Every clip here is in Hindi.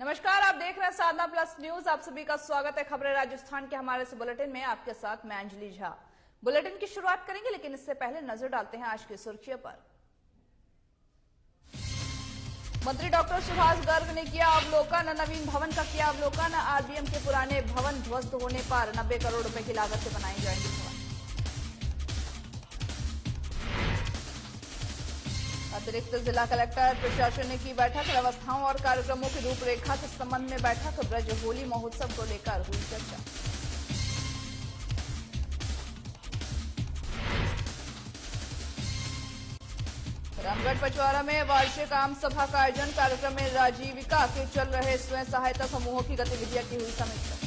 नमस्कार, आप देख रहे हैं साधना प्लस न्यूज। आप सभी का स्वागत है खबरें राजस्थान के हमारे इस बुलेटिन में। आपके साथ मैं अंजलि झा। बुलेटिन की शुरुआत करेंगे, लेकिन इससे पहले नजर डालते हैं आज की सुर्खियों पर। मंत्री डॉक्टर सुभाष गर्ग ने किया अवलोकन। नवीन भवन का किया अवलोकन। आरबीएम के पुराने भवन ध्वस्त होने पर 90 करोड़ रुपए की लागत से बनाई जाएंगी भवन। अतिरिक्त जिला कलेक्टर प्रशासन ने की बैठक। व्यवस्थाओं और कार्यक्रमों की रूपरेखा के संबंध में बैठक। ब्रज होली महोत्सव को लेकर हुई चर्चा। रामगढ़ पचवाड़ा में वार्षिक आम सभा का आयोजन। कार्यक्रम में राजीविका के चल रहे स्वयं सहायता समूहों की गतिविधियों की हुई समीक्षा।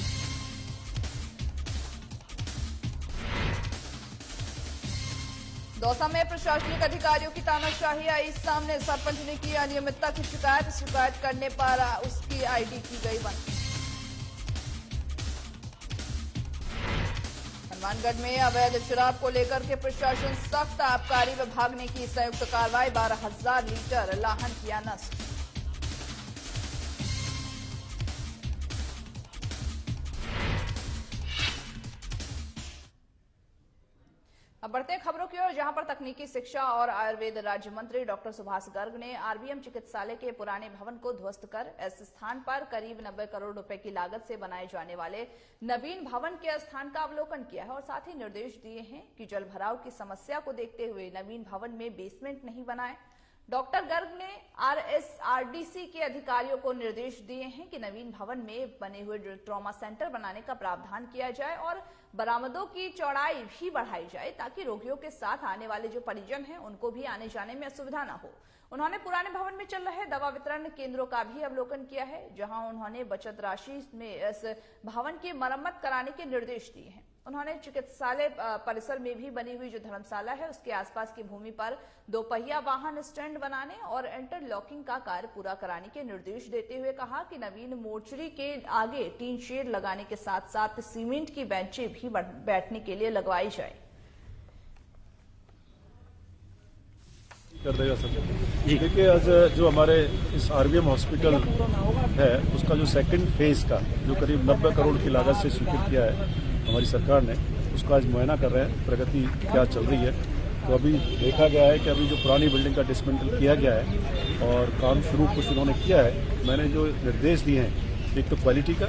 दौसा में प्रशासनिक अधिकारियों की तानाशाही आई सामने। सरपंच ने की अनियमितता की शिकायत करने पर उसकी आईडी की गई बंद। हनुमानगढ़ में अवैध शराब को लेकर के प्रशासन सख्त। आबकारी विभाग ने की संयुक्त कार्रवाई। 12,000 लीटर लाहन किया नष्ट। अब बढ़ते हैं खबरों की ओर, जहां पर तकनीकी शिक्षा और आयुर्वेद राज्य मंत्री डॉक्टर सुभाष गर्ग ने आरबीएम चिकित्सालय के पुराने भवन को ध्वस्त कर इस स्थान पर करीब 90 करोड़ रुपए की लागत से बनाए जाने वाले नवीन भवन के स्थान का अवलोकन किया है और साथ ही निर्देश दिए हैं कि जल भराव की समस्या को देखते हुए नवीन भवन में बेसमेंट नहीं बनाए। डॉक्टर गर्ग ने आरएसआरडीसी के अधिकारियों को निर्देश दिए हैं कि नवीन भवन में बने हुए ट्रॉमा सेंटर बनाने का प्रावधान किया जाए और बरामदों की चौड़ाई भी बढ़ाई जाए ताकि रोगियों के साथ आने वाले जो परिजन हैं उनको भी आने जाने में असुविधा न हो। उन्होंने पुराने भवन में चल रहे दवा वितरण केंद्रों का भी अवलोकन किया है, जहां उन्होंने बचत राशि में इस भवन की मरम्मत कराने के निर्देश दिए हैं। उन्होंने चिकित्सालय परिसर में भी बनी हुई जो धर्मशाला है उसके आसपास की भूमि पर 2 पहिया वाहन स्टैंड बनाने और इंटरलॉकिंग का कार्य पूरा कराने के निर्देश देते हुए कहा कि नवीन मोर्चरी के आगे टीन शेड लगाने के साथ साथ सीमेंट की बेंचें भी बैठने के लिए लगवाई जाए। कर देगा सर। देखिए, आज जो हमारे इस आरबीएम हॉस्पिटल है उसका जो सेकंड फेज का जो करीब 90 करोड़ की लागत से स्वीकृत किया है हमारी सरकार ने, उसका आज मुआयना कर रहे हैं, प्रगति क्या चल रही है। तो अभी देखा गया है कि अभी जो पुरानी बिल्डिंग का डिसमेंटल किया गया है और काम शुरू कुछ उन्होंने किया है। मैंने जो निर्देश दिए हैं, एक तो क्वालिटी का,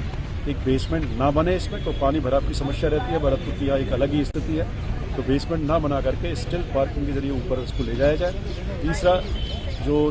एक बेसमेंट ना बने इसमें तो पानी भराव की समस्या रहती है। भरतपुर की यहाँ एक अलग ही स्थिति है, तो बेसमेंट ना बना करके स्टिल पार्किंग के जरिए ऊपर इसको ले जाया जाए। तीसरा, जो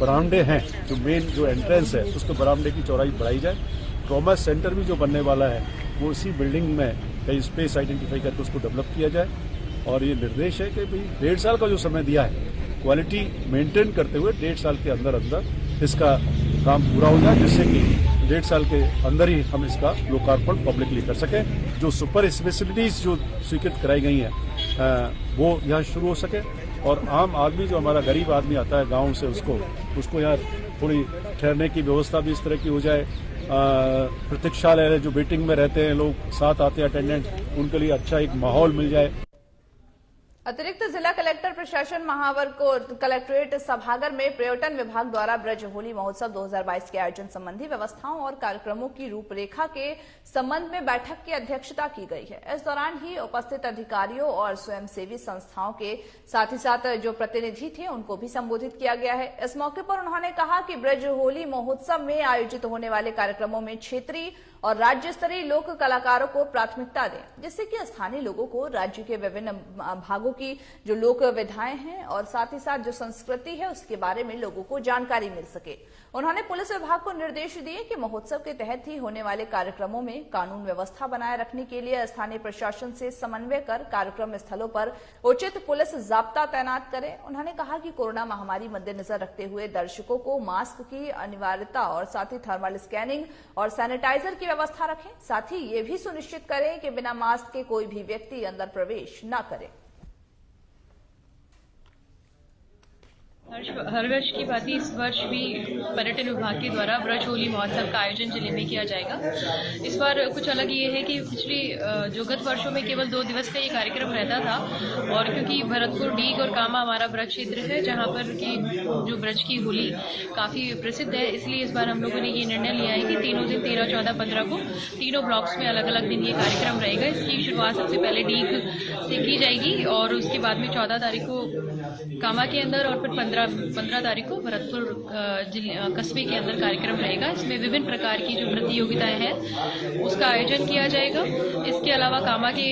बरामदे हैं, जो मेन जो एंट्रेंस है उसको बरामदे की चौड़ाई बढ़ाई जाए। ट्रॉमा सेंटर भी जो बनने वाला है वो इसी बिल्डिंग में कई स्पेस आइडेंटिफाई करके उसको डेवलप किया जाए। और ये निर्देश है कि भाई 1.5 साल का जो समय दिया है, क्वालिटी मेंटेन करते हुए 1.5 साल के अंदर अंदर इसका काम पूरा हो जाए, जिससे कि 1.5 साल के अंदर ही हम इसका लोकार्पण पब्लिकली कर सकें। जो सुपर स्पेशलिटीज जो स्वीकृत कराई गई हैं वो यहाँ शुरू हो सके और आम आदमी जो हमारा गरीब आदमी आता है गाँव से उसको यहाँ थोड़ी ठहरने की व्यवस्था भी इस तरह की हो जाए। प्रतीक्षालय जो वेटिंग में रहते हैं लोग, साथ आते हैं अटेंडेंट, उनके लिए अच्छा एक माहौल मिल जाए। अतिरिक्त जिला कलेक्टर प्रशासन महावर को कलेक्ट्रेट सभागार में पर्यटन विभाग द्वारा ब्रज होली महोत्सव 2022 के आयोजन संबंधी व्यवस्थाओं और कार्यक्रमों की रूपरेखा के संबंध में बैठक की अध्यक्षता की गई है। इस दौरान ही उपस्थित अधिकारियों और स्वयंसेवी संस्थाओं के साथ ही साथ जो प्रतिनिधि थे उनको भी संबोधित किया गया है। इस मौके पर उन्होंने कहा कि ब्रज होली महोत्सव में आयोजित होने वाले कार्यक्रमों में क्षेत्रीय और राज्य स्तरीय लोक कलाकारों को प्राथमिकता दें, जिससे कि स्थानीय लोगों को राज्य के विभिन्न भागों की जो लोक विधाएं हैं और साथ ही साथ जो संस्कृति है उसके बारे में लोगों को जानकारी मिल सके। उन्होंने पुलिस विभाग को निर्देश दिए कि महोत्सव के तहत ही होने वाले कार्यक्रमों में कानून व्यवस्था बनाए रखने के लिए स्थानीय प्रशासन से समन्वय कर कार्यक्रम स्थलों पर उचित पुलिस जाब्ता तैनात करें। उन्होंने कहा कि कोरोना महामारी मद्देनजर रखते हुए दर्शकों को मास्क की अनिवार्यता और साथ ही थर्मल स्कैनिंग और सैनिटाइजर की व्यवस्था रखें। साथ ही ये भी सुनिश्चित करें कि बिना मास्क के कोई भी व्यक्ति अंदर प्रवेश न करे। हर वर्ष की बात ही इस वर्ष भी पर्यटन विभाग के द्वारा ब्रज होली महोत्सव का आयोजन जिले में किया जाएगा। इस बार कुछ अलग ये है कि पिछली जो गत वर्षों में केवल 2 दिवस का ये कार्यक्रम रहता था, और क्योंकि भरतपुर, डीग और कामा हमारा ब्रज क्षेत्र है जहाँ पर की जो ब्रज की होली काफी प्रसिद्ध है, इसलिए इस बार हम लोगों ने ये निर्णय लिया है कि तीनों दिन 13, 14, 15 को तीनों ब्लॉक्स में अलग अलग दिन ये कार्यक्रम रहेगा। इसकी शुरुआत सबसे पहले डीग से की जाएगी और उसके बाद में 14 तारीख को कामा के अंदर और फिर 15 तारीख को भरतपुर कस्बे के अंदर कार्यक्रम रहेगा। इसमें विभिन्न प्रकार की जो प्रतियोगिताएं हैं उसका आयोजन किया जाएगा। इसके अलावा कामा के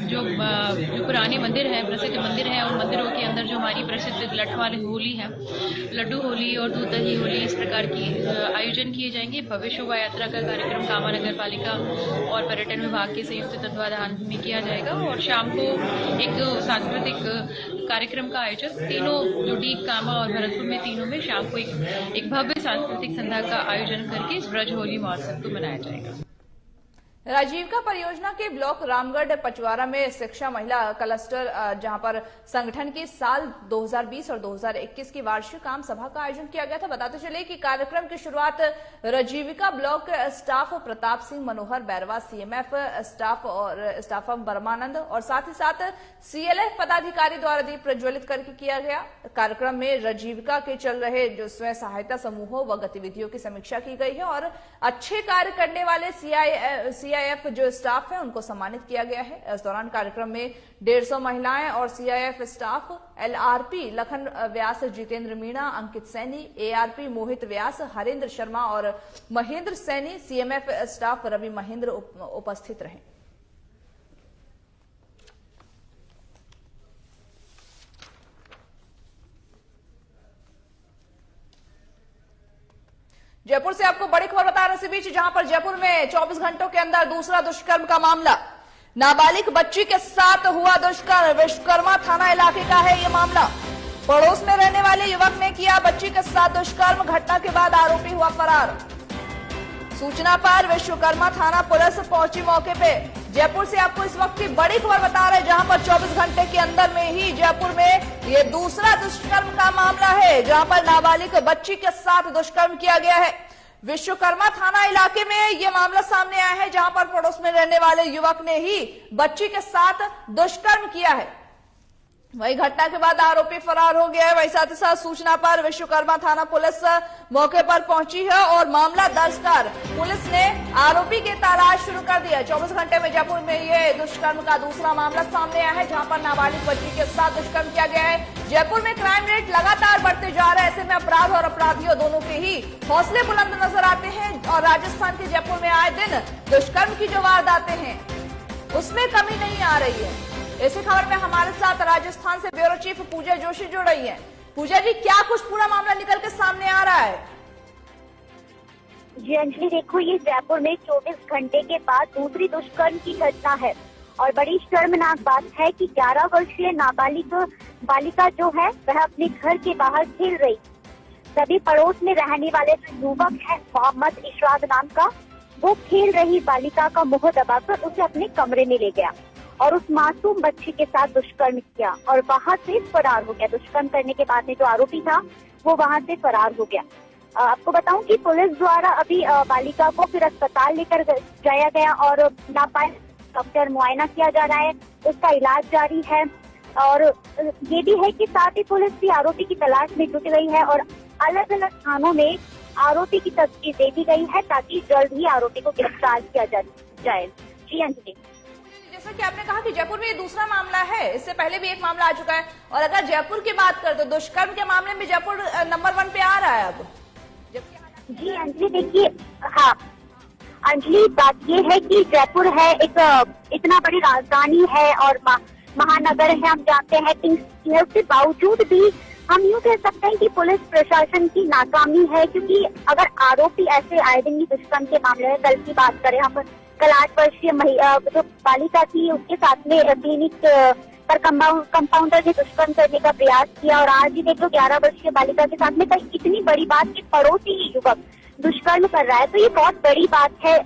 जो पुराने मंदिर हैं, प्रसिद्ध मंदिर हैं, उन मंदिरों के अंदर जो हमारी प्रसिद्ध लठवाल होली है, लड्डू होली और दूध दही होली, इस प्रकार की आयोजन किए जाएंगे। भव्य शोभा यात्रा का कार्यक्रम कामा नगर पालिका और पर्यटन विभाग के संयुक्त तत्वाधान में किया जाएगा और शाम को एक सांस्कृतिक कार्यक्रम का आयोजन तीनों जो डीग, कामा और भरतपुर में तीनों में शाम को एक भव्य सांस्कृतिक संध्या का आयोजन करके इस ब्रज होली महोत्सव को मनाया जाएगा। राजीविका परियोजना के ब्लॉक रामगढ़ पचवारा में शिक्षा महिला क्लस्टर जहां पर संगठन की साल 2020 और 2021 की वार्षिक आम सभा का आयोजन किया गया था। बताते चले कि कार्यक्रम की शुरुआत राजीविका ब्लॉक स्टाफ प्रताप सिंह मनोहर बैरवा, सीएमएफ स्टाफ ब्रह्मानंद और साथ ही साथ सीएलएफ पदाधिकारी द्वारा दीप प्रज्वलित करके किया गया। कार्यक्रम में राजीविका के चल रहे जो स्वयं सहायता समूहों व गतिविधियों की समीक्षा की गई है और अच्छे कार्य करने वाले सीआईएफ जो स्टाफ है उनको सम्मानित किया गया है। इस दौरान कार्यक्रम में 150 महिलाएं और सीआईएफ स्टाफ एलआरपी लखन व्यास, जितेंद्र मीणा, अंकित सैनी, एआरपी मोहित व्यास, हरेंद्र शर्मा और महेंद्र सैनी, सीएमएफ स्टाफ रवि महेंद्र उपस्थित रहे। जयपुर से आपको बड़ी खबर बता रहे इसी बीच, जहां पर जयपुर में 24 घंटों के अंदर दूसरा दुष्कर्म का मामला। नाबालिग बच्ची के साथ हुआ दुष्कर्म। विश्वकर्मा थाना इलाके का है ये मामला। पड़ोस में रहने वाले युवक ने किया बच्ची के साथ दुष्कर्म। घटना के बाद आरोपी हुआ फरार। सूचना पर विश्वकर्मा थाना पुलिस पहुंची मौके पे। जयपुर से आपको इस वक्त की बड़ी खबर बता रहे हैं, जहां पर 24 घंटे के अंदर में ही जयपुर में ये दूसरा दुष्कर्म का मामला है, जहां पर नाबालिग बच्ची के साथ दुष्कर्म किया गया है। विश्वकर्मा थाना इलाके में ये मामला सामने आया है, जहां पर पड़ोस में रहने वाले युवक ने ही बच्ची के साथ दुष्कर्म किया है। वही घटना के बाद आरोपी फरार हो गया है। वही साथ ही साथ सूचना पर विश्वकर्मा थाना पुलिस मौके पर पहुंची है और मामला दर्ज कर पुलिस ने आरोपी की तलाश शुरू कर दिया। 24 घंटे में जयपुर में ये दुष्कर्म का दूसरा मामला सामने आया है, जहां पर नाबालिग बच्ची के साथ दुष्कर्म किया गया है। जयपुर में क्राइम रेट लगातार बढ़ते जा रहा है, ऐसे में अपराध और अपराधियों दोनों के ही हौसले बुलंद नजर आते हैं और राजस्थान के जयपुर में आए दिन दुष्कर्म की जो वारदातें हैं उसमें कमी नहीं आ रही है। इसी खबर में हमारे साथ राजस्थान से ब्यूरो चीफ पूजा जोशी जुड़ रही हैं। पूजा जी, क्या कुछ पूरा मामला निकल के सामने आ रहा है? जी अंजलि, देखो ये जयपुर में 24 घंटे के बाद दूसरी दुष्कर्म की घटना है और बड़ी शर्मनाक बात है कि 11 वर्षीय नाबालिग बालिका जो है वह अपने घर के बाहर खेल रही। तभी पड़ोस में रहने वाले जो युवक है मोहम्मद इशराद नाम का, वो खेल रही बालिका का मुंह दबाकर उसे अपने कमरे में ले गया और उस मासूम बच्ची के साथ दुष्कर्म किया और वहां से फरार हो गया। दुष्कर्म करने के बाद में जो आरोपी था वो वहां से फरार हो गया। आपको बताऊं कि पुलिस द्वारा अभी बालिका को फिर अस्पताल लेकर जाया गया और नाबालिग डॉक्टर मुआयना किया जा रहा है, उसका इलाज जारी है। और ये भी है कि साथ ही पुलिस भी आरोपी की तलाश में जुट गई है और अलग अलग थानों में आरोपी की तस्वीर दे दी गई है ताकि जल्द ही आरोपी को गिरफ्तार किया जाए। जी अंजलि, जैसा कि आपने कहा कि जयपुर में ये दूसरा मामला है, इससे पहले भी एक मामला आ चुका है और अगर जयपुर की बात करें तो दुष्कर्म के मामले में जयपुर नंबर 1 पे आ रहा है अब। जी अंजलि, देखिए, हाँ अंजलि, बात ये है कि जयपुर है एक इतना बड़ी राजधानी है और महानगर है, हम जानते हैं कि उसके बावजूद भी हम यूँ कह सकते हैं कि पुलिस प्रशासन की नाकामी है, क्योंकि अगर आरोपी ऐसे आए दिन दुष्कर्म के मामले में, कल की बात करें हम, कल 8 वर्षीय जो बालिका थी उसके साथ में क्लिनिक पर कंपाउंडर ने दुष्कर्म करने का प्रयास किया और आज ही देख लो 11 वर्षीय बालिका के साथ में कई इतनी बड़ी बात कि पड़ोसी ही युवक दुष्कर्म कर रहा है, तो ये बहुत बड़ी बात है।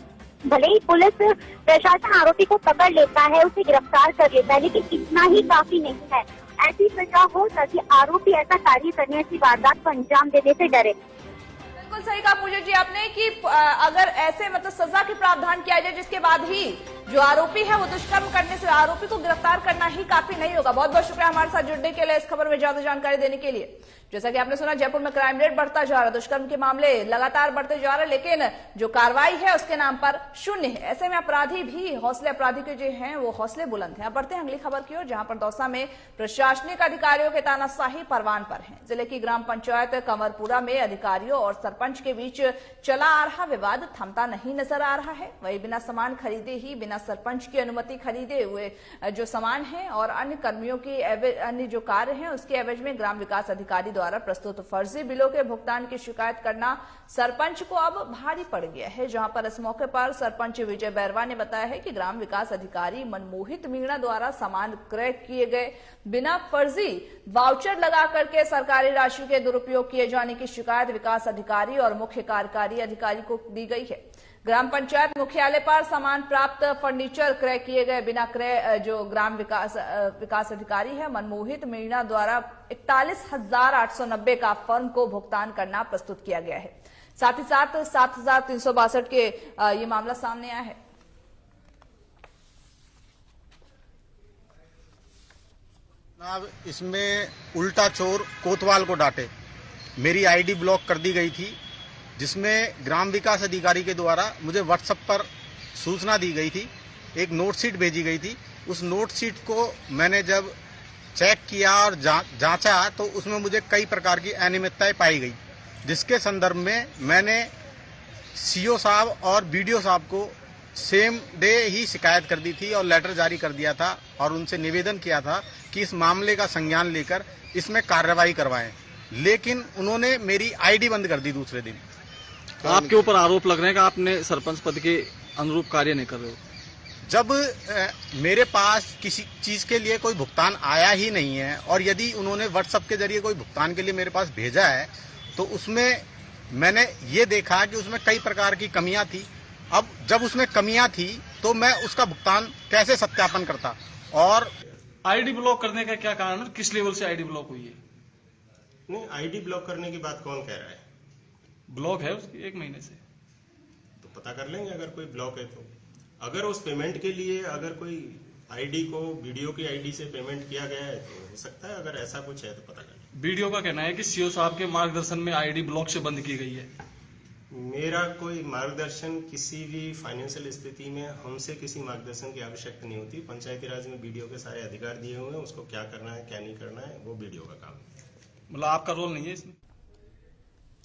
भले ही पुलिस प्रशासन आरोपी को पकड़ लेता है, उसे गिरफ्तार कर लेता है, लेकिन इतना ही काफी नहीं है। ऐसी सजा हो ताकि आरोपी ऐसा कार्य करने की वारदात को अंजाम देने से डरे। बिल्कुल सही कहा पूजा जी आपने कि अगर ऐसे मतलब सजा के प्रावधान किया जाए जिसके बाद ही जो आरोपी है वो दुष्कर्म करने से आरोपी को गिरफ्तार करना ही काफी नहीं होगा। बहुत बहुत शुक्रिया हमारे साथ जुड़ने के लिए, इस खबर में ज्यादा जानकारी देने के लिए। जैसा कि आपने सुना, जयपुर में क्राइम रेट बढ़ता जा रहा है, दुष्कर्म के मामले लगातार बढ़ते जा रहे हैं, लेकिन जो कार्रवाई है उसके नाम पर शून्य है। ऐसे में अपराधी भी हौसले, अपराधी के जो हैं वो हौसले बुलंद हैं। अब बढ़ते हैं अगली खबर की ओर, जहां पर दौसा में प्रशासनिक अधिकारियों के तानाशाही परवान पर है। जिले की ग्राम पंचायत कंवरपुरा में अधिकारियों और सरपंच के बीच चला आ रहा विवाद थमता नहीं नजर आ रहा है। वही बिना सामान खरीदे ही, बिना सरपंच की अनुमति खरीदे हुए जो सामान है और अन्य कर्मियों की अन्य जो कार्य है उसके एवज में ग्राम विकास अधिकारी द्वारा प्रस्तुत फर्जी बिलों के भुगतान की शिकायत करना सरपंच को अब भारी पड़ गया है। जहां पर इस मौके पर सरपंच विजय बैरवा ने बताया है कि ग्राम विकास अधिकारी मनमोहित मीणा द्वारा सामान क्रय किए गए बिना फर्जी वाउचर लगा करके सरकारी राशि के दुरुपयोग किए जाने की शिकायत विकास अधिकारी और मुख्य कार्यकारी अधिकारी को दी गई है। ग्राम पंचायत मुख्यालय पर सामान प्राप्त फर्नीचर क्रय किए गए बिना क्रय जो ग्राम विकास अधिकारी है मनमोहित मीणा द्वारा 41,890 का फर्म को भुगतान करना प्रस्तुत किया गया है। साथ ही साथ 7,362 के ये मामला सामने आया है। अब इसमें उल्टा चोर कोतवाल को डांटे। मेरी आईडी ब्लॉक कर दी गई थी, जिसमें ग्राम विकास अधिकारी के द्वारा मुझे व्हाट्सएप पर सूचना दी गई थी, एक नोट शीट भेजी गई थी। उस नोट शीट को मैंने जब चेक किया और जांचा तो उसमें मुझे कई प्रकार की अनियमितताएं पाई गई, जिसके संदर्भ में मैंने सीओ साहब और बीडीओ साहब को सेम डे ही शिकायत कर दी थी और लेटर जारी कर दिया था और उनसे निवेदन किया था कि इस मामले का संज्ञान लेकर इसमें कार्रवाई करवाएं, लेकिन उन्होंने मेरी आईडी बंद कर दी दूसरे दिन। तो आपके ऊपर आरोप लग रहे हैं कि आपने सरपंच पद के अनुरूप कार्य नहीं कर रहे हो। जब मेरे पास किसी चीज के लिए कोई भुगतान आया ही नहीं है और यदि उन्होंने व्हाट्सएप के जरिए कोई भुगतान के लिए मेरे पास भेजा है तो उसमें मैंने ये देखा कि उसमें कई प्रकार की कमियां थी। अब जब उसमें कमियां थी तो मैं उसका भुगतान कैसे सत्यापन करता। और आईडी ब्लॉक करने का क्या कारण है, किस लेवल से आईडी ब्लॉक हुई है? नहीं, आईडी ब्लॉक करने की बात कौन कह रहा है? ब्लॉक है उसकी 1 महीने से, तो पता कर लेंगे अगर कोई ब्लॉक है तो। अगर उस पेमेंट के लिए अगर कोई आईडी को वीडियो की आईडी से पेमेंट किया गया है तो हो सकता है, अगर ऐसा कुछ है तो पता कर लेंगे। वीडियो का कहना है कि सीओ साहब के मार्गदर्शन में आईडी ब्लॉक से बंद की गई है। मेरा कोई मार्गदर्शन किसी भी फाइनेंशियल स्थिति में हमसे किसी मार्गदर्शन की आवश्यकता नहीं होती। पंचायती राज में वीडियो के सारे अधिकार दिए हुए हैं, उसको क्या करना है क्या नहीं करना है वो वीडियो का काम है। मतलब आपका रोल नहीं है इसमें।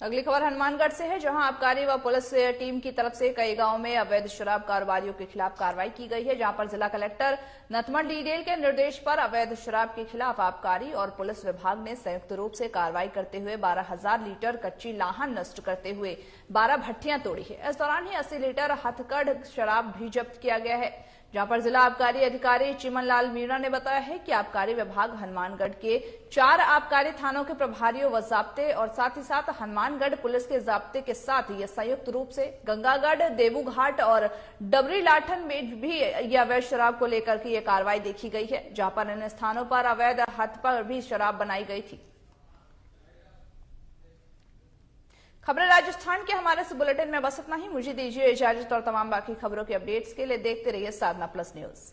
अगली खबर हनुमानगढ़ से है, जहां आबकारी व पुलिस टीम की तरफ से कई गांवों में अवैध शराब कारोबारियों के खिलाफ कार्रवाई की गई है। जहां पर जिला कलेक्टर नथमन डीडेल के निर्देश पर अवैध शराब के खिलाफ आबकारी और पुलिस विभाग ने संयुक्त रूप से कार्रवाई करते हुए 12,000 लीटर कच्ची लाहन नष्ट करते हुए 12 भट्टियां तोड़ी है। इस दौरान ही 80 लीटर हथकढ़ शराब भी जब्त किया गया है। जहां पर जिला आबकारी अधिकारी चिमन लाल मीणा ने बताया है कि आबकारी विभाग हनुमानगढ़ के 4 आबकारी थानों के प्रभारियों व जाब्ते और साथ ही साथ हनुमानगढ़ पुलिस के जाब्ते के साथ ये संयुक्त रूप से गंगागढ़, देवूघाट और डबरी लाठन में भी यह अवैध शराब को लेकर के ये कार्रवाई देखी गई है। जहां पर इन स्थानों पर अवैध हद पर भी शराब बनाई गई थी। खबरें राजस्थान के हमारे इस बुलेटिन में बस इतना ही। मुझे दीजिए इजाजत और तमाम बाकी खबरों के अपडेट्स के लिए देखते रहिए साधना प्लस न्यूज।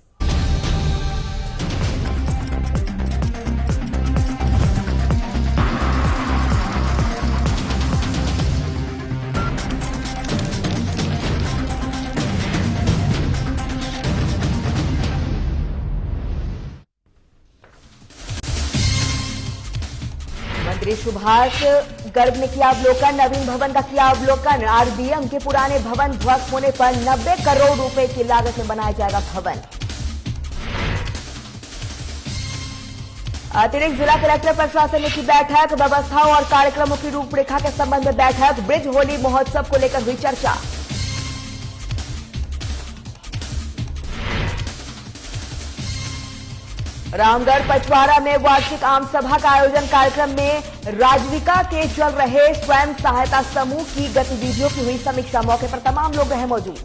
मंत्री सुभाष गर्ग ने किया अवलोकन, नवीन भवन का किया अवलोकन। आरबीएम के पुराने भवन ध्वस्त होने पर 90 करोड़ रुपए की लागत में बनाया जाएगा भवन। अतिरिक्त जिला कलेक्टर प्रशासन की बैठक, व्यवस्थाओं और कार्यक्रमों की रूपरेखा के संबंध में बैठक। ब्रिज होली महोत्सव को लेकर हुई चर्चा। रामगढ़ पचवाड़ा में वार्षिक आम सभा का आयोजन, कार्यक्रम में राजविका के चल रहे स्वयं सहायता समूह की गतिविधियों की हुई समीक्षा। मौके पर तमाम लोग रहे मौजूद।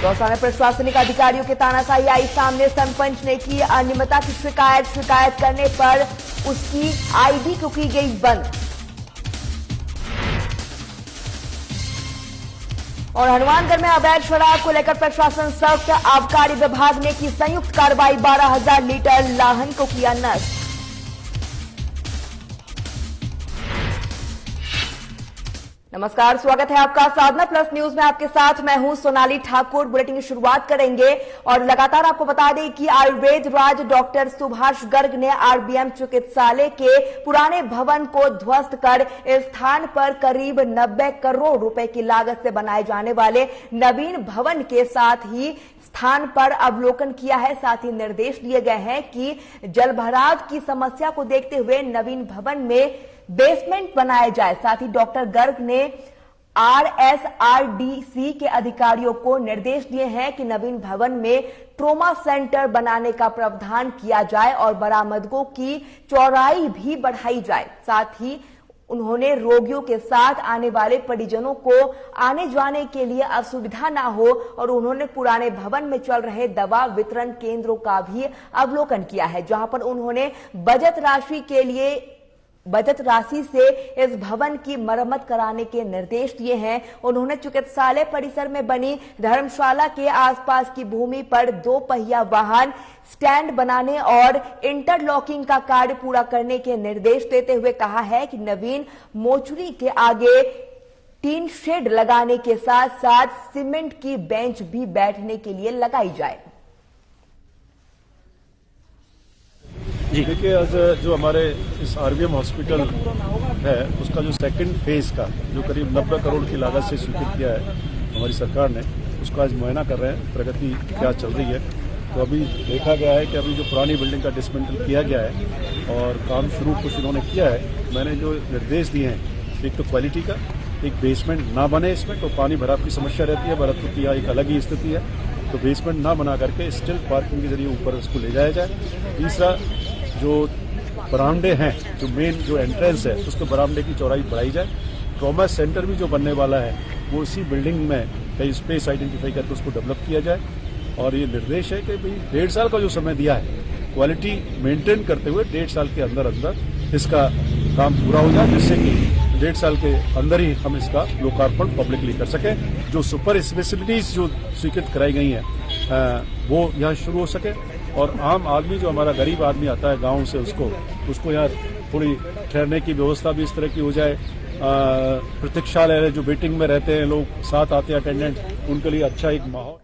दौसा में प्रशासनिक अधिकारियों के तानाशाही आई सामने। सरपंच ने की अनियमितता की शिकायत करने पर उसकी आईडी को की गई बंद। और हनुमानगढ़ में अवैध शराब को लेकर प्रशासन सख्त। आबकारी विभाग ने की संयुक्त कार्रवाई। 12,000 लीटर लाहन को किया नष्ट। नमस्कार, स्वागत है आपका साधना प्लस न्यूज में। आपके साथ मैं हूं सोनाली ठाकुर। बुलेटिन की शुरुआत करेंगे और लगातार आपको बता दें कि आयुर्वेद राज डॉक्टर सुभाष गर्ग ने आरबीएम चिकित्सालय के पुराने भवन को ध्वस्त कर इस स्थान पर करीब 90 करोड़ रुपए की लागत से बनाए जाने वाले नवीन भवन के साथ ही स्थान पर अवलोकन किया है। साथ ही निर्देश दिए गए हैं कि जलभराव की समस्या को देखते हुए नवीन भवन में बेसमेंट बनाया जाए। साथ ही डॉक्टर गर्ग ने आरएसआरडीसी के अधिकारियों को निर्देश दिए हैं कि नवीन भवन में ट्रोमा सेंटर बनाने का प्रावधान किया जाए और बरामदों की चौड़ाई भी बढ़ाई जाए। साथ ही उन्होंने रोगियों के साथ आने वाले परिजनों को आने जाने के लिए असुविधा ना हो और उन्होंने पुराने भवन में चल रहे दवा वितरण केंद्रों का भी अवलोकन किया है, जहां पर उन्होंने बचत राशि से इस भवन की मरम्मत कराने के निर्देश दिए हैं। उन्होंने चिकित्सालय परिसर में बनी धर्मशाला के आसपास की भूमि पर 2 पहिया वाहन स्टैंड बनाने और इंटरलॉकिंग का कार्य पूरा करने के निर्देश देते हुए कहा है कि नवीन मोचुरी के आगे टीन शेड लगाने के साथ साथ सीमेंट की बेंच भी बैठने के लिए लगाई जाए। देखिए, आज जो हमारे इस आरबीएम हॉस्पिटल है उसका जो सेकंड फेज का जो करीब 90 करोड़ की लागत से स्वीकृत किया है हमारी सरकार ने, उसका आज मुआयना कर रहे हैं, प्रगति क्या चल रही है। तो अभी देखा गया है कि अभी जो पुरानी बिल्डिंग का डिसमेंटल किया गया है और काम शुरू कुछ इन्होंने किया है। मैंने जो निर्देश दिए हैं, एक तो क्वालिटी का, एक बेसमेंट ना बने इसमें, तो पानी भराव की समस्या रहती है, भरतपुर की यहाँ एक अलग ही स्थिति है, तो बेसमेंट ना बना करके स्टिल पार्किंग के जरिए ऊपर इसको ले जाया जाए। तीसरा, जो बरामदे हैं, जो मेन जो एंट्रेंस है उसके बरामदे की चौड़ाई बढ़ाई जाए। ट्रॉमा सेंटर भी जो बनने वाला है वो इसी बिल्डिंग में कई स्पेस आइडेंटिफाई करके उसको डेवलप किया जाए। और ये निर्देश है कि भाई 1.5 साल का जो समय दिया है, क्वालिटी मेंटेन करते हुए 1.5 साल के अंदर अंदर इसका काम पूरा हो जाए, जिससे कि 1.5 साल के अंदर ही हम इसका लोकार्पण पब्लिकली कर सकें। जो सुपर स्पेशलिटीज जो स्वीकृत कराई गई हैं वो यहाँ शुरू हो सके और आम आदमी जो हमारा गरीब आदमी आता है गांव से उसको यहाँ थोड़ी ठहरने की व्यवस्था भी इस तरह की हो जाए। प्रतीक्षालय जो वेटिंग में रहते हैं लोग, साथ आते हैं अटेंडेंट, उनके लिए अच्छा एक माहौल।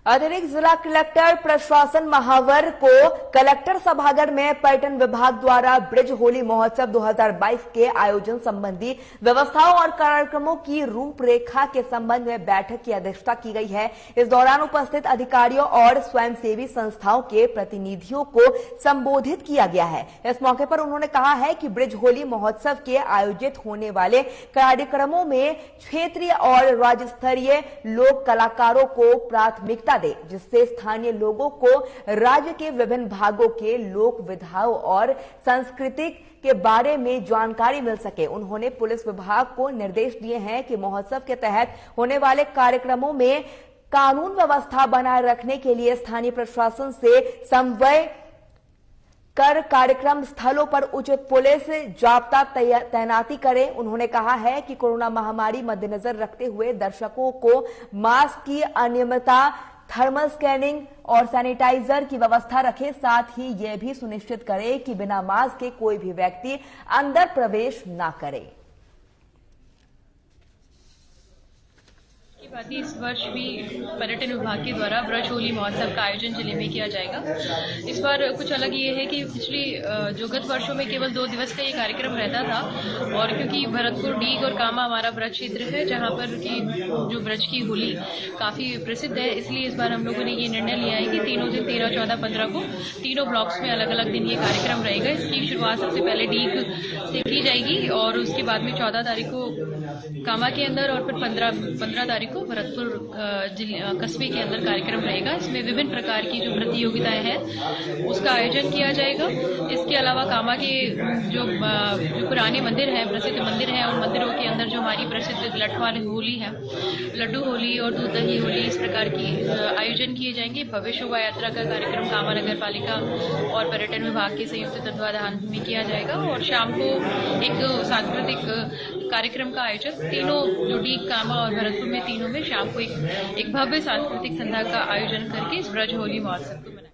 अतिरिक्त जिला कलेक्टर प्रशासन महावर को कलेक्टर सभागार में पर्यटन विभाग द्वारा ब्रिज होली महोत्सव 2022 के आयोजन संबंधी व्यवस्थाओं और कार्यक्रमों की रूपरेखा के संबंध में बैठक की अध्यक्षता की गई है। इस दौरान उपस्थित अधिकारियों और स्वयंसेवी संस्थाओं के प्रतिनिधियों को संबोधित किया गया है। इस मौके पर उन्होंने कहा है कि ब्रिज होली महोत्सव के आयोजित होने वाले कार्यक्रमों में क्षेत्रीय और राज्य स्तरीय लोक कलाकारों को प्राथमिकता दे, जिससे स्थानीय लोगों को राज्य के विभिन्न भागों के लोक विधाओं और सांस्कृतिक के बारे में जानकारी मिल सके। उन्होंने पुलिस विभाग को निर्देश दिए हैं कि महोत्सव के तहत होने वाले कार्यक्रमों में कानून व्यवस्था बनाए रखने के लिए स्थानीय प्रशासन से समन्वय कर कार्यक्रम स्थलों पर उचित पुलिस जाब्ता तैनाती करें। उन्होंने कहा है कि कोरोना महामारी मद्देनजर रखते हुए दर्शकों को मास्क की अनियमितता, थर्मल स्कैनिंग और सैनिटाइजर की व्यवस्था रखें। साथ ही यह भी सुनिश्चित करें कि बिना मास्क के कोई भी व्यक्ति अंदर प्रवेश न करे। इस वर्ष भी पर्यटन विभाग के द्वारा ब्रज होली महोत्सव का आयोजन जिले में किया जाएगा। इस बार कुछ अलग ये है कि पिछली जो गत वर्षों में केवल 2 दिवस का ये कार्यक्रम रहता था और क्योंकि भरतपुर, डीग और कामा हमारा ब्रज क्षेत्र है जहां पर की जो ब्रज की होली काफी प्रसिद्ध है, इसलिए इस बार हम लोगों ने ये निर्णय लिया है कि तीनों दिन 13, 14, 15 को तीनों ब्लॉक्स में अलग अलग दिन ये कार्यक्रम रहेगा। इसकी शुरुआत सबसे पहले डीग से की जाएगी और उसके बाद में 14 तारीख को कामा के अंदर और फिर 15 तारीख को भरतपुर कस्बे के अंदर कार्यक्रम रहेगा। इसमें विभिन्न प्रकार की जो प्रतियोगिताएं हैं उसका आयोजन किया जाएगा। इसके अलावा कामा के जो पुराने मंदिर हैं, प्रसिद्ध मंदिर हैं, उन मंदिरों के अंदर जो हमारी प्रसिद्ध लठवाल होली है, लड्डू होली और दूध दही होली, इस प्रकार की आयोजन किए जाएंगे। भव्य शोभा यात्रा का कार्यक्रम कामा नगर पालिका और पर्यटन विभाग के संयुक्त तत्वाधान में किया जाएगा और शाम को एक सांस्कृतिक कार्यक्रम का आयोजन तीनों जो डी कामा और भरतपुर में तीनों में शाम को एक भव्य सांस्कृतिक संध्या का आयोजन करके इस ब्रज होली महोत्सव को मनाएंगे।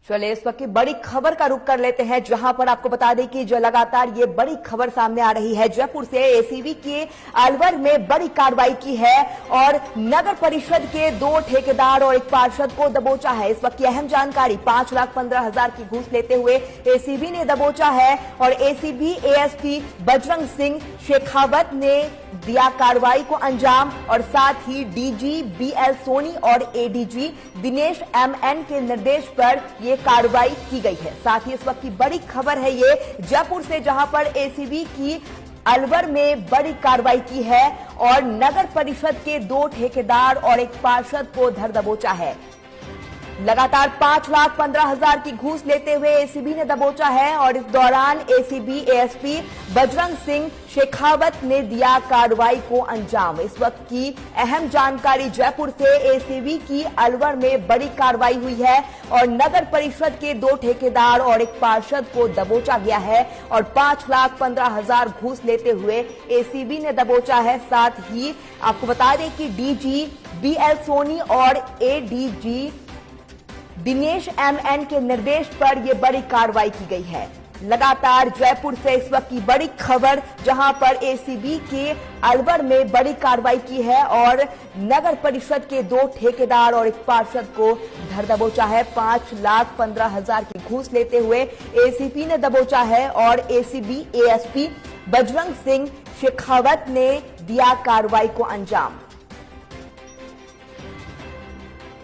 चलिए इस वक्त की बड़ी खबर का रुख कर लेते हैं, जहां पर आपको बता दें कि जो लगातार ये बड़ी खबर सामने आ रही है, जयपुर से एसीबी के अलवर में बड़ी कार्रवाई की है और नगर परिषद के 2 ठेकेदार और एक पार्षद को दबोचा है। इस वक्त की अहम जानकारी, 5,15,000 की घूस लेते हुए एसीबी ने दबोचा है और एसीबी एएसपी बजरंग सिंह शेखावत ने दिया कार्रवाई को अंजाम और साथ ही डीजी बीएल सोनी और एडीजी दिनेश एमएन के निर्देश पर यह कार्रवाई की गई है। साथ ही इस वक्त की बड़ी खबर है ये जयपुर से, जहां पर एसीबी की अलवर में बड़ी कार्रवाई की है और नगर परिषद के 2 ठेकेदार और एक पार्षद को धर दबोचा है। लगातार 5,15,000 की घूस लेते हुए एसीबी ने दबोचा है और इस दौरान एसीबी एएसपी बजरंग सिंह शेखावत ने दिया कार्रवाई को अंजाम। इस वक्त की अहम जानकारी, जयपुर से एसीबी की अलवर में बड़ी कार्रवाई हुई है और नगर परिषद के 2 ठेकेदार और एक पार्षद को दबोचा गया है और 5,15,000 घूस लेते हुए एसीबी ने दबोचा है। साथ ही आपको बता दें कि डीजी बीएल सोनी और एडीजी दिनेश एमएन के निर्देश पर यह बड़ी कार्रवाई की गई है। लगातार जयपुर से इस वक्त की बड़ी खबर, जहां पर एसीबी के अलवर में बड़ी कार्रवाई की है और नगर परिषद के 2 ठेकेदार और एक पार्षद को धर दबोचा है। 5,15,000 की घूस लेते हुए एसीपी ने दबोचा है और एसीबी एएसपी बजरंग सिंह शेखावत ने दिया कार्रवाई को अंजाम।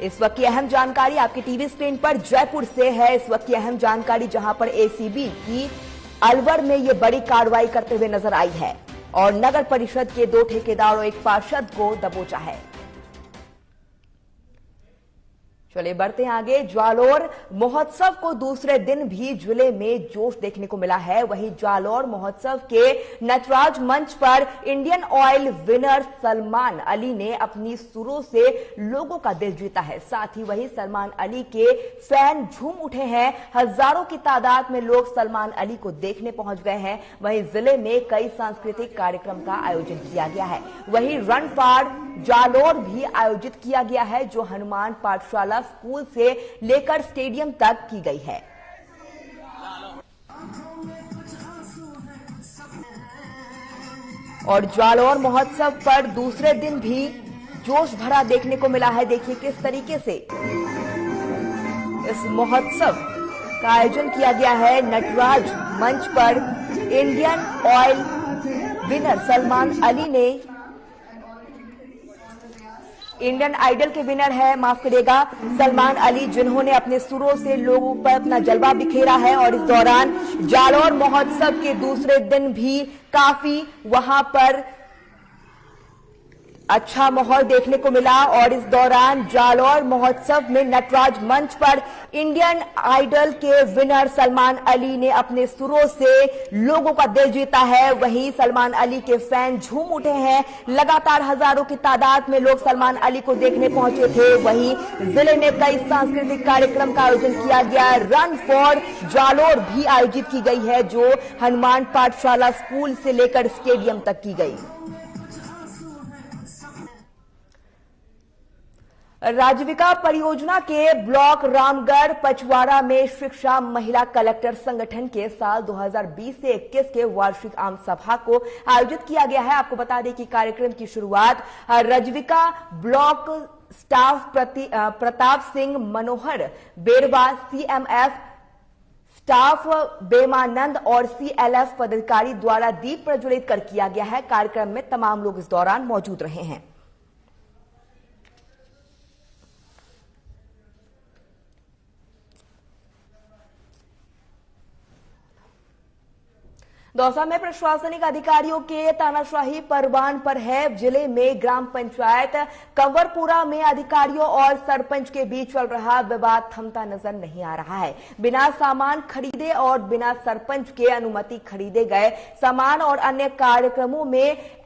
इस वक्त की अहम जानकारी आपकी टीवी स्क्रीन पर जयपुर से है। इस वक्त की अहम जानकारी, जहां पर एसीबी की अलवर में ये बड़ी कार्रवाई करते हुए नजर आई है और नगर परिषद के 2 ठेकेदार और एक पार्षद को दबोचा है। चलिए बढ़ते हैं आगे। जालोर महोत्सव को दूसरे दिन भी जिले में जोश देखने को मिला है। वहीं जालोर महोत्सव के नटराज मंच पर Indian oil winner Salman Ali ने अपनी सुरों से लोगों का दिल जीता है। साथ ही वहीं सलमान अली के फैन झूम उठे हैं। हजारों की तादाद में लोग सलमान अली को देखने पहुंच गए हैं। वहीं जिले में कई सांस्कृतिक कार्यक्रम का आयोजन किया गया है। वहीं रन फॉर जालोर भी आयोजित किया गया है, जो हनुमान पाठशाला स्कूल से लेकर स्टेडियम तक की गई है। और जालोर महोत्सव पर दूसरे दिन भी जोश भरा देखने को मिला है। देखिए किस तरीके से इस महोत्सव का आयोजन किया गया है। नटराज मंच पर Indian oil winner Salman Ali ने, इंडियन आइडल के विनर है, माफ करिएगा, सलमान अली, जिन्होंने अपने सुरों से लोगों पर अपना जलवा बिखेरा है। और इस दौरान जालोर महोत्सव के दूसरे दिन भी काफी वहां पर अच्छा माहौल देखने को मिला। और इस दौरान जालोर महोत्सव में नटराज मंच पर इंडियन आइडल के विनर सलमान अली ने अपने सुरों से लोगों का दिल जीता है। वहीं सलमान अली के फैन झूम उठे हैं। लगातार हजारों की तादाद में लोग सलमान अली को देखने पहुंचे थे। वहीं जिले में कई सांस्कृतिक कार्यक्रम का आयोजन किया गया। रन फॉर जालोर भी आयोजित की गई है, जो हनुमान पाठशाला स्कूल से लेकर स्टेडियम तक की गई। राजविका परियोजना के ब्लॉक रामगढ़ पचवाड़ा में शिक्षा महिला कलेक्टर संगठन के साल 2020 से 21 के वार्षिक आम सभा को आयोजित किया गया है। आपको बता दें कि कार्यक्रम की शुरुआत राजविका ब्लॉक स्टाफ प्रताप सिंह मनोहर बेरवा, सीएमएफ स्टाफ बेमानंद और सीएलएफ पदाधिकारी द्वारा दीप प्रज्वलित कर किया गया है। कार्यक्रम में तमाम लोग इस दौरान मौजूद रहे हैं। दौसा में प्रशासनिक अधिकारियों के तानाशाही परवान पर है। जिले में ग्राम पंचायत कंवरपुरा में अधिकारियों और सरपंच के बीच चल रहा विवाद थमता नजर नहीं आ रहा है। बिना सामान खरीदे और बिना सरपंच के अनुमति खरीदे गए सामान और अन्य कार्यक्रमों में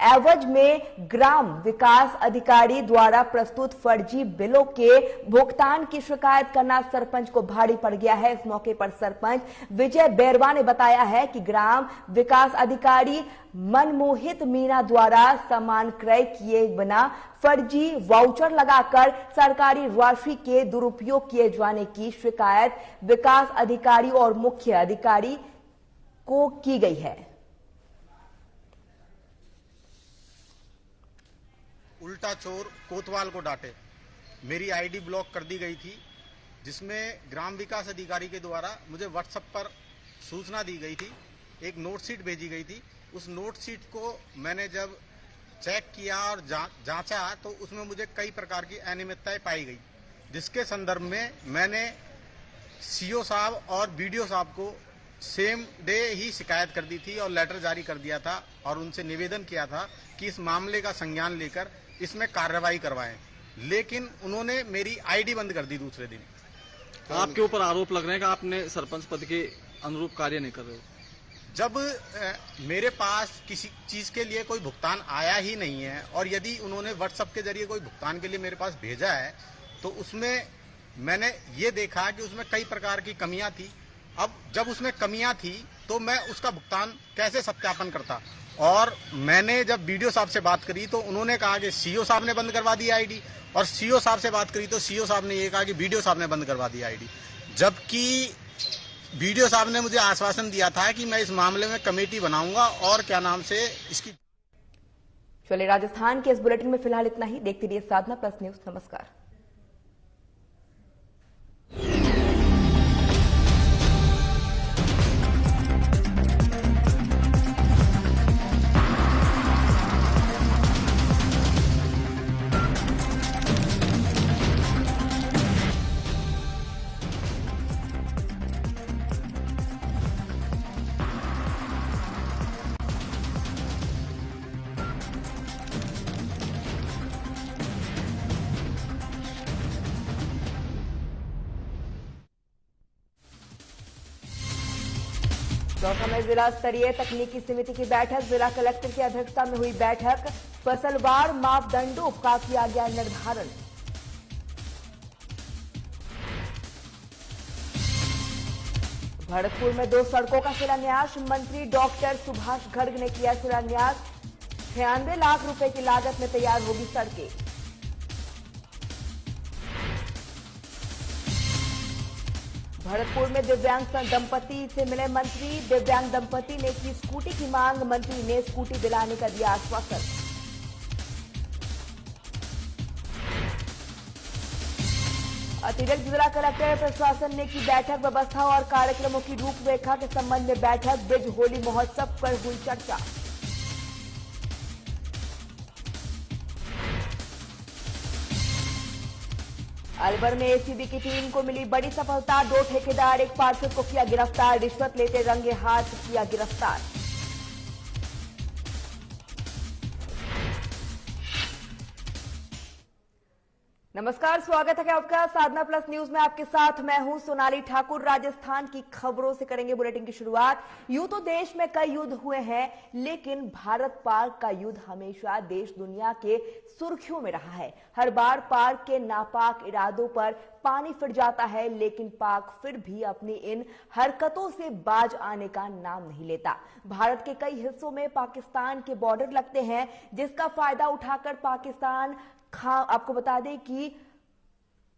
एवज में ग्राम विकास अधिकारी द्वारा प्रस्तुत फर्जी बिलों के भुगतान की शिकायत करना सरपंच को भारी पड़ गया है। इस मौके पर सरपंच विजय बैरवा ने बताया है कि ग्राम विकास अधिकारी मनमोहित मीणा द्वारा सामान क्रय किए बिना फर्जी वाउचर लगाकर सरकारी राशि के दुरुपयोग किए जाने की शिकायत विकास अधिकारी और मुख्य अधिकारी को की गई है। उल्टा चोर कोतवाल को डांटे, मेरी आईडी ब्लॉक कर दी गई थी, जिसमें ग्राम विकास अधिकारी के द्वारा मुझे व्हाट्सएप पर सूचना दी गई थी, एक नोट शीट भेजी गई थी। उस नोट शीट को मैंने जब चेक किया और जांचा तो उसमें मुझे कई प्रकार की अनियमितताएं पाई गई, जिसके संदर्भ में मैंने सीओ साहब और बीडीओ साहब को सेम डे ही शिकायत कर दी थी और लेटर जारी कर दिया था और उनसे निवेदन किया था कि इस मामले का संज्ञान लेकर इसमें कार्रवाई करवाएं, लेकिन उन्होंने मेरी आईडी बंद कर दी दूसरे दिन। आपके ऊपर आरोप लग रहे हैं कि आपने सरपंच पद के अनुरूप कार्य नहीं कर रहे हो। जब मेरे पास किसी चीज के लिए कोई भुगतान आया ही नहीं है और यदि उन्होंने व्हाट्सएप के जरिए कोई भुगतान के लिए मेरे पास भेजा है तो उसमें मैंने ये देखा कि उसमें कई प्रकार की कमियां थी। अब जब उसमें कमियां थी तो मैं उसका भुगतान कैसे सत्यापन करता, और मैंने जब बीडीओ साहब से बात करी तो उन्होंने कहा कि सीओ साहब ने बंद करवा दी आईडी, और सीओ साहब से बात करी तो सीओ साहब ने ये कहा कि बीडीओ साहब ने बंद करवा दी आईडी, जबकि बीडीओ साहब ने मुझे आश्वासन दिया था कि मैं इस मामले में कमेटी बनाऊंगा और क्या नाम से इसकी। चलिए, राजस्थान के इस बुलेटिन में फिलहाल इतना ही। देखते रहिए साधना प्लस न्यूज। नमस्कार। दौसा में जिला स्तरीय तकनीकी समिति की बैठक, जिला कलेक्टर की अध्यक्षता में हुई बैठक। फसलवार मापदंडों का किया गया निर्धारण। भरतपुर में 2 सड़कों का शिलान्यास, मंत्री डॉक्टर सुभाष गर्ग ने किया शिलान्यास। 96 लाख रुपए की लागत में तैयार होगी सड़कें। भरतपुर में दिव्यांग दंपति से मिले मंत्री, दिव्यांग दंपति ने की स्कूटी की मांग, मंत्री ने स्कूटी दिलाने का दिया आश्वासन। अतिरिक्त जिला कलेक्टर प्रशासन ने की बैठक, व्यवस्था और कार्यक्रमों की रूपरेखा के संबंध में बैठक। ब्रिज होली महोत्सव पर हुई चर्चा। अलवर में एसीबी की टीम को मिली बड़ी सफलता, 2 ठेकेदार, 1 पार्षद को किया गिरफ्तार, रिश्वत लेते रंगे हाथ किया गिरफ्तार। नमस्कार, स्वागत है आपका साधना प्लस न्यूज में। आपके साथ मैं हूं सोनाली ठाकुर। राजस्थान की खबरों से करेंगे बुलेटिन की शुरुआत। यूं तो देश में कई युद्ध हुए हैं, लेकिन भारत पाक का युद्ध हमेशा देश दुनिया के सुर्खियों में रहा है। हर बार पाक के नापाक इरादों पर पानी फिर जाता है, लेकिन पाक फिर भी अपनी इन हरकतों से बाज आने का नाम नहीं लेता। भारत के कई हिस्सों में पाकिस्तान के बॉर्डर लगते हैं, जिसका फायदा उठाकर पाकिस्तान आपको बता दें कि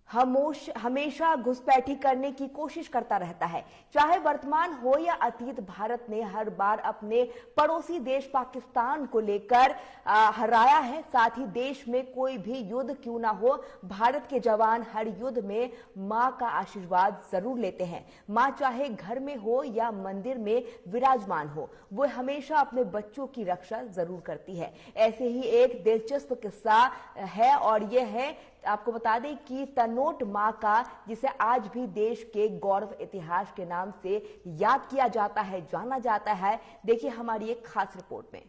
हमेशा घुसपैठी करने की कोशिश करता रहता है। चाहे वर्तमान हो या अतीत, भारत ने हर बार अपने पड़ोसी देश पाकिस्तान को लेकर हराया है। साथ ही देश में कोई भी युद्ध क्यों ना हो, भारत के जवान हर युद्ध में मां का आशीर्वाद जरूर लेते हैं। मां चाहे घर में हो या मंदिर में विराजमान हो, वो हमेशा अपने बच्चों की रक्षा जरूर करती है। ऐसे ही एक दिलचस्प किस्सा है और यह है, आपको बता दें कि तन्मय तनोट मां का, जिसे आज भी देश के गौरव इतिहास के नाम से याद किया जाता है, जाना जाता है। देखिए हमारी एक खास रिपोर्ट में।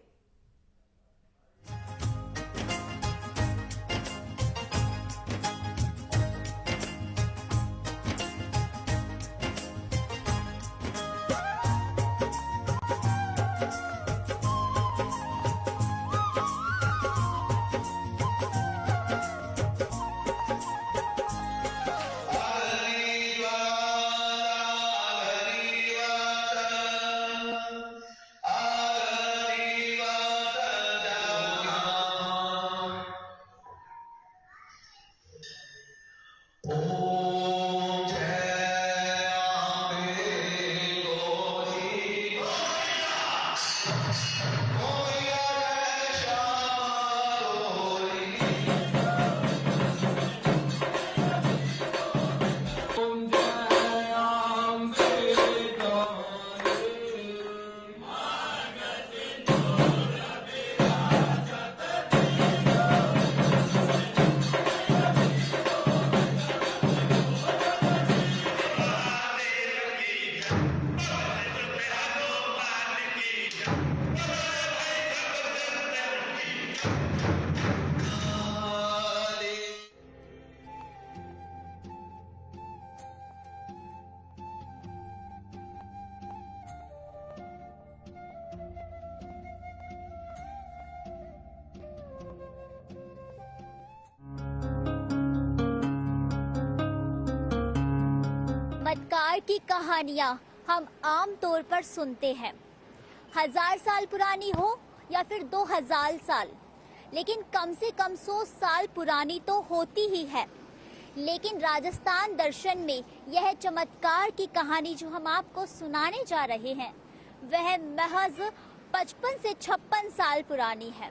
चमत्कार की कहानियाँ हम आम तौर पर सुनते हैं, 1000 साल पुरानी हो या फिर 2000 साल, लेकिन कम से कम 100 साल पुरानी तो होती ही है। लेकिन राजस्थान दर्शन में यह चमत्कार की कहानी जो हम आपको सुनाने जा रहे हैं वह महज 55 से 56 साल पुरानी है।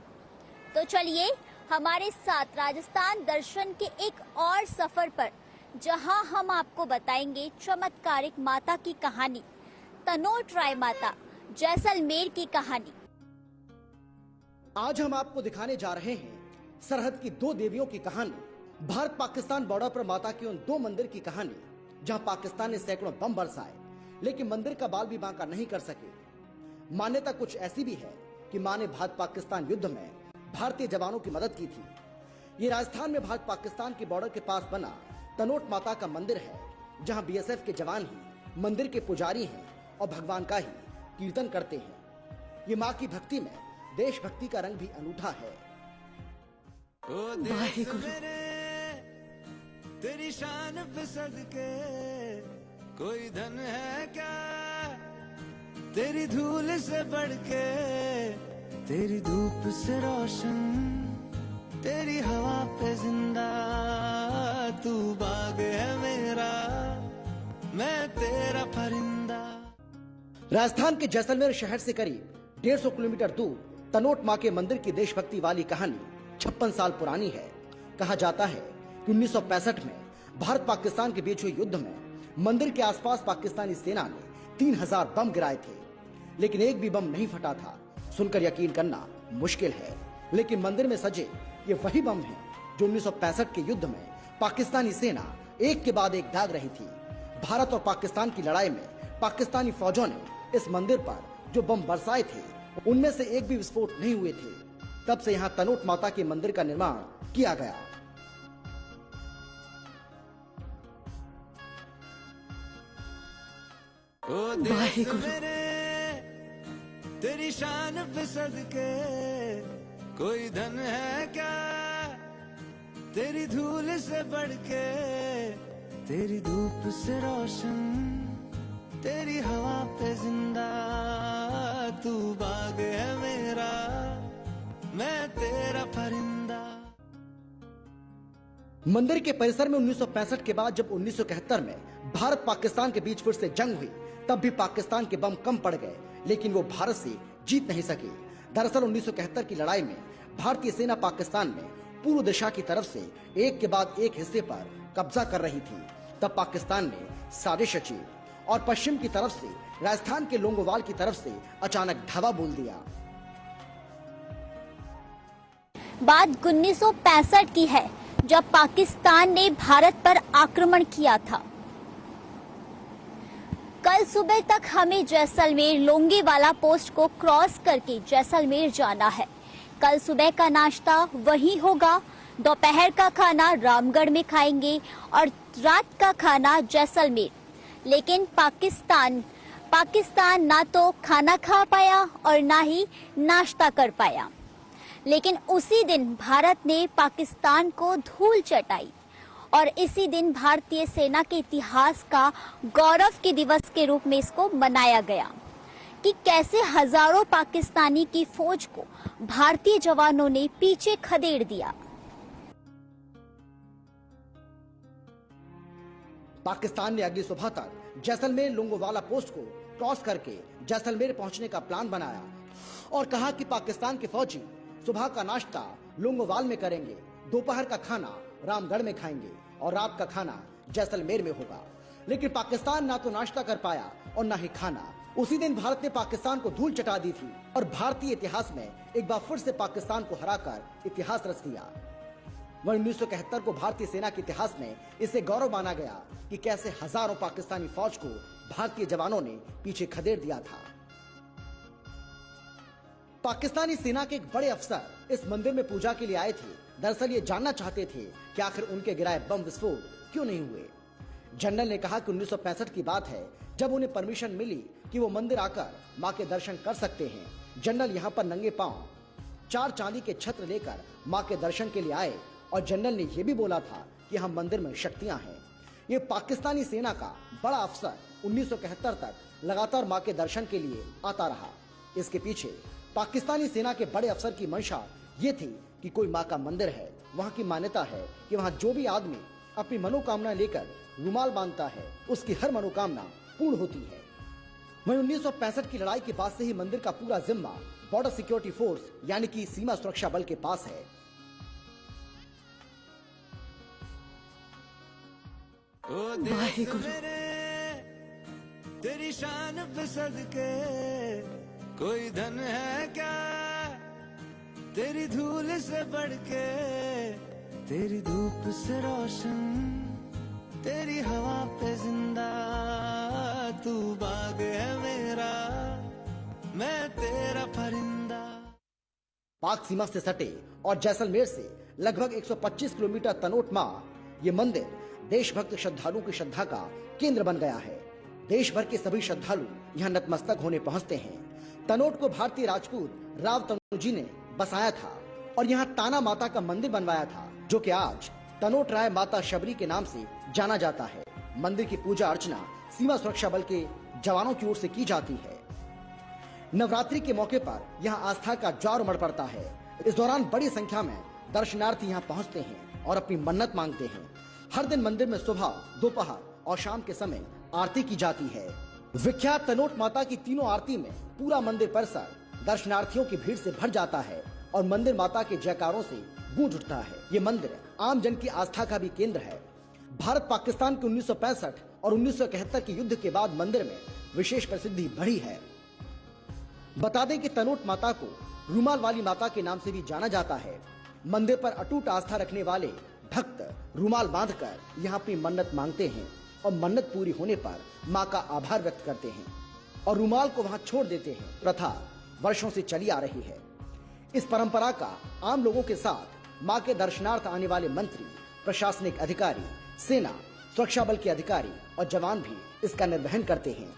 तो चलिए हमारे साथ राजस्थान दर्शन के एक और सफर पर, जहां हम आपको बताएंगे चमत्कारिक माता की कहानी, तनोट राय माता जैसलमेर की कहानी। आज हम आपको दिखाने जा रहे हैं सरहद की दो देवियों की कहानी, भारत पाकिस्तान बॉर्डर पर माता के उन दो मंदिर की कहानी जहां पाकिस्तान ने सैकड़ों बम बरसाए लेकिन मंदिर का बाल भी बांका नहीं कर सके। मान्यता कुछ ऐसी भी है कि मां ने भारत पाकिस्तान युद्ध में भारतीय जवानों की मदद की थी। ये राजस्थान में भारत पाकिस्तान के बॉर्डर के पास बना तनोट माता का मंदिर है, जहां बीएसएफ के जवान ही मंदिर के पुजारी हैं और भगवान का ही कीर्तन करते हैं। ये मां की भक्ति में देशभक्ति का रंग भी अनूठा है। तेरी शान पे सदके कोई धन है क्या, तेरी धूल से बढ़ के, तेरी धूप से रोशन, तेरी हवा पे जिंदा, तू बाग है मेरा, मैं तेरा परिंदा। राजस्थान के जैसलमेर शहर से करीब 150 किलोमीटर दूर तनोट मां के मंदिर की देशभक्ति वाली कहानी 56 साल पुरानी है। कहा जाता है कि 1965 में भारत पाकिस्तान के बीच हुए युद्ध में मंदिर के आसपास पाकिस्तानी सेना ने 3000 बम गिराए थे, लेकिन एक भी बम नहीं फटा था। सुनकर यकीन करना मुश्किल है, लेकिन मंदिर में सजे ये वही बम हैं जो 1965 के युद्ध में पाकिस्तानी सेना एक के बाद एक दाग रही थी। भारत और पाकिस्तान की लड़ाई में पाकिस्तानी फौजों ने इस मंदिर पर जो बम बरसाए थे उनमें से एक भी विस्फोट नहीं हुए थे। तब से यहाँ तनोट माता के मंदिर का निर्माण किया गया। ओ देश मेरे तेरी शान पे सदके कोई धन है क्या, तेरी धूल से बढ़ के, तेरी धूप से रोशन, तेरी हवा पे जिंदा, तू बाग है मेरा, मैं तेरा परिंदा। मंदिर के परिसर में 1965 के बाद जब 1971 में भारत पाकिस्तान के बीच फिर से जंग हुई, तब भी पाकिस्तान के बम कम पड़ गए, लेकिन वो भारत से जीत नहीं सके। दरअसल 1971 की लड़ाई में भारतीय सेना पाकिस्तान में पूर्व दिशा की तरफ से एक के बाद एक हिस्से पर कब्जा कर रही थी। तब पाकिस्तान ने साजिश रची और पश्चिम की तरफ से राजस्थान के लोंगोवाल की तरफ से अचानक धावा बोल दिया। बात 1965 की है, जब पाकिस्तान ने भारत पर आक्रमण किया था। कल सुबह तक हमें जैसलमेर लोंगेवाला पोस्ट को क्रॉस करके जैसलमेर जाना है। कल सुबह का नाश्ता वहीं होगा, दोपहर का खाना रामगढ़ में खाएंगे और रात का खाना जैसलमेर। लेकिन पाकिस्तान ना तो खाना खा पाया और ना ही नाश्ता कर पाया। लेकिन उसी दिन भारत ने पाकिस्तान को धूल चटाई और इसी दिन भारतीय सेना के इतिहास का गौरव के दिवस के रूप में इसको मनाया गया कि कैसे हजारों पाकिस्तानी की फौज को भारतीय जवानों ने पीछे खदेड़ दिया। पाकिस्तान ने अगली सुबह तक जैसलमेर लोंगोवाला पोस्ट को क्रॉस करके जैसलमेर पहुंचने का प्लान बनाया और कहा कि पाकिस्तान के फौजी सुबह का नाश्ता लोंगोवाल में करेंगे, दोपहर का खाना रामगढ़ में खाएंगे और रात का खाना जैसलमेर में होगा। लेकिन पाकिस्तान ना तो नाश्ता कर पाया और ना ही खाना। उसी दिन भारत ने पाकिस्तान को धूल चटा दी थी और भारतीय इतिहास में एक बार फिर से पाकिस्तान को हराकर इतिहास रच दिया। वहीं 1971 को भारतीय सेना के इतिहास में इसे गौरव माना गया कि कैसे हजारों पाकिस्तानी फौज को भारतीय जवानों ने पीछे खदेड़ दिया था। पाकिस्तानी सेना के एक बड़े अफसर इस मंदिर में पूजा के लिए आए थे। दरअसल ये जानना चाहते थे कि आखिर उनके गिराए बम विस्फोट क्यों नहीं हुए। जनरल ने कहा कि 1965 की बात है जब उन्हें परमिशन मिली कि वो मंदिर आकर मां के दर्शन कर सकते हैं। जनरल यहाँ पर नंगे पांव 4 चांदी के छत्र लेकर मां के दर्शन के लिए आए और जनरल ने यह भी बोला था कि हम मंदिर में शक्तियां हैं। ये पाकिस्तानी सेना का बड़ा अफसर 1971 तक लगातार मां के दर्शन के लिए आता रहा। इसके पीछे पाकिस्तानी सेना के बड़े अफसर की मंशा ये थी कि कोई मां का मंदिर है। वहां की मान्यता है कि वहां जो भी आदमी अपनी मनोकामना लेकर रुमाल बांधता है उसकी हर मनोकामना पूर्ण होती है। वहीं 1965 की लड़ाई के बाद से ही मंदिर का पूरा जिम्मा बॉर्डर सिक्योरिटी फोर्स यानी कि सीमा सुरक्षा बल के पास है। तेरी शान पे सदके कोई धन है क्या, तेरी धूल से बढ़ के, तेरी धूप से रोशन, तेरी हवा पे जिंदा, तू बाग है मेरा, मैं तेरा परिंदा। पाक सीमा से सटे और जैसलमेर से लगभग 125 किलोमीटर तनोट मां ये मंदिर देशभक्त श्रद्धालुओं की श्रद्धा का केंद्र बन गया है। देश भर के सभी श्रद्धालु यहाँ नतमस्तक होने पहुँचते हैं। तनोट को भारतीय राजपूत राव तनुजी ने बसाया था और यहाँ ताना माता का मंदिर बनवाया था जो कि आज तनोट राय माता शबरी के नाम से जाना जाता है। मंदिर की पूजा अर्चना सीमा सुरक्षा बल के जवानों की ओर से की जाती है। नवरात्रि के मौके पर यहाँ आस्था का ज्वार उमड़ पड़ता है। इस दौरान बड़ी संख्या में दर्शनार्थी यहाँ पहुँचते हैं और अपनी मन्नत मांगते हैं। हर दिन मंदिर में सुबह, दोपहर और शाम के समय आरती की जाती है। विख्यात तनोट माता की तीनों आरती में पूरा मंदिर परिसर दर्शनार्थियों की भीड़ से भर जाता है और मंदिर माता के जयकारों से गूंज उठता है। ये मंदिर आम जन की आस्था का भी केंद्र है। भारत पाकिस्तान के 1965 और 1971 के युद्ध के बाद मंदिर में विशेष प्रसिद्धि बढ़ी है। बता दें कि तनोट माता को रुमाल वाली माता के नाम से भी जाना जाता है। मंदिर पर अटूट आस्था रखने वाले भक्त रुमाल बांधकर यहाँ अपनी मन्नत मांगते हैं और मन्नत पूरी होने पर माँ का आभार व्यक्त करते हैं और रुमाल को वहाँ छोड़ देते हैं। प्रथा वर्षों से चली आ रही है। इस परंपरा का आम लोगों के साथ माँ के दर्शनार्थ आने वाले मंत्री, प्रशासनिक अधिकारी, सेना, सुरक्षा बल के अधिकारी और जवान भी इसका निर्वहन करते हैं।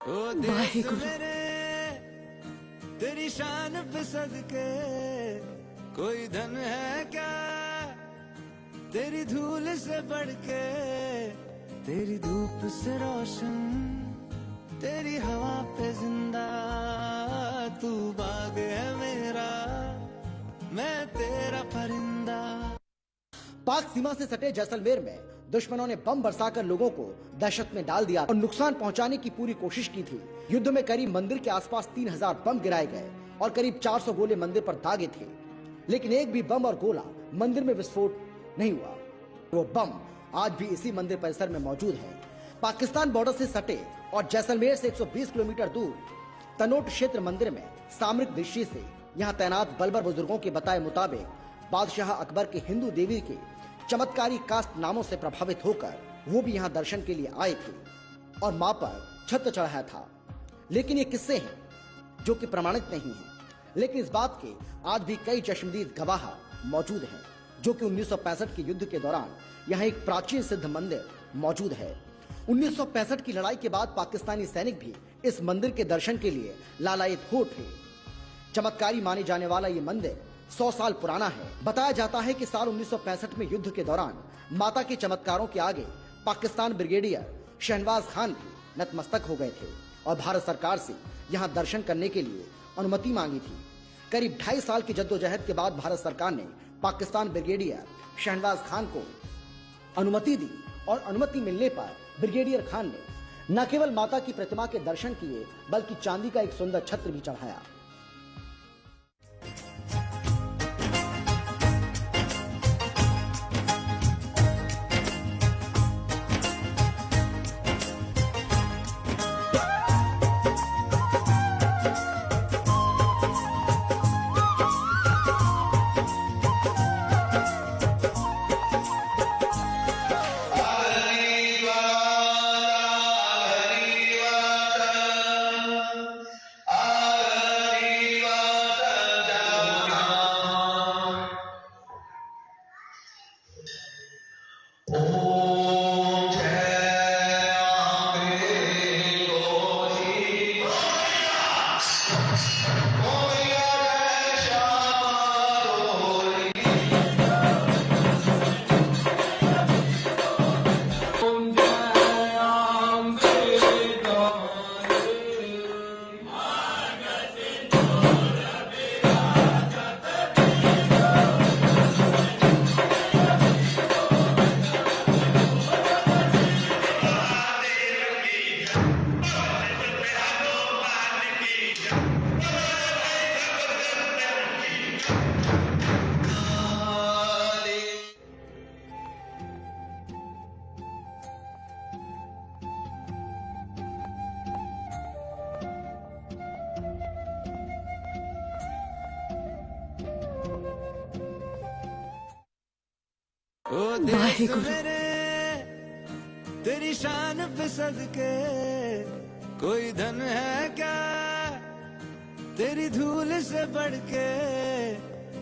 ओ देश मेरे तेरी शान पे सदके कोई धन है क्या तेरी धूल से बढ़ के तेरी धूप से रोशन तेरी हवा पे जिंदा तू बाग है मेरा मैं तेरा परिंदा। पाक सीमा से सटे जैसलमेर में दुश्मनों ने बम बरसाकर लोगों को दहशत में डाल दिया और नुकसान पहुंचाने की पूरी कोशिश की थी। युद्ध में करीब मंदिर के आसपास 3000 बम गिराए गए और करीब 400 गोले मंदिर पर दागे थे, लेकिन एक भी बम और गोला मंदिर में विस्फोट नहीं हुआ। वो बम आज भी इसी मंदिर परिसर में मौजूद है। पाकिस्तान बॉर्डर से सटे और जैसलमेर से 120 किलोमीटर दूर तनोट क्षेत्र मंदिर में सामरिक दृष्टि से यहाँ तैनात बलबर बुजुर्गों के बताए मुताबिक बादशाह अकबर के हिंदू देवी के चमत्कारी कास्ट नामों से प्रभावित होकर वो भी यहाँ दर्शन के लिए आए थे और मां पर छत्र चढ़ाया था। लेकिन ये किस्से हैं जो कि प्रमाणित नहीं हैं, लेकिन इस बात के आज भी कई चश्मदीद गवाह मौजूद हैं जो कि 1965 के युद्ध के दौरान यहाँ एक प्राचीन सिद्ध मंदिर मौजूद है। 1965 की लड़ाई के बाद पाकिस्तानी सैनिक भी इस मंदिर के दर्शन के लिए लालायित हो थे। चमत्कारी माने जाने वाला ये मंदिर 100 साल पुराना है। बताया जाता है कि साल 1965 में युद्ध के दौरान माता के चमत्कारों के आगे पाकिस्तान ब्रिगेडियर शहनवाज खान भी नतमस्तक हो गए थे और भारत सरकार से यहाँ दर्शन करने के लिए अनुमति मांगी थी। करीब 2.5 साल की जद्दोजहद के बाद भारत सरकार ने पाकिस्तान ब्रिगेडियर शहनवाज खान को अनुमति दी और अनुमति मिलने पर ब्रिगेडियर खान ने न केवल माता की प्रतिमा के दर्शन किए बल्कि चांदी का एक सुंदर छत्र भी चढ़ाया। ओ देश मेरे तेरी शान पे सदके कोई धन है क्या तेरी धूल से बढ़ के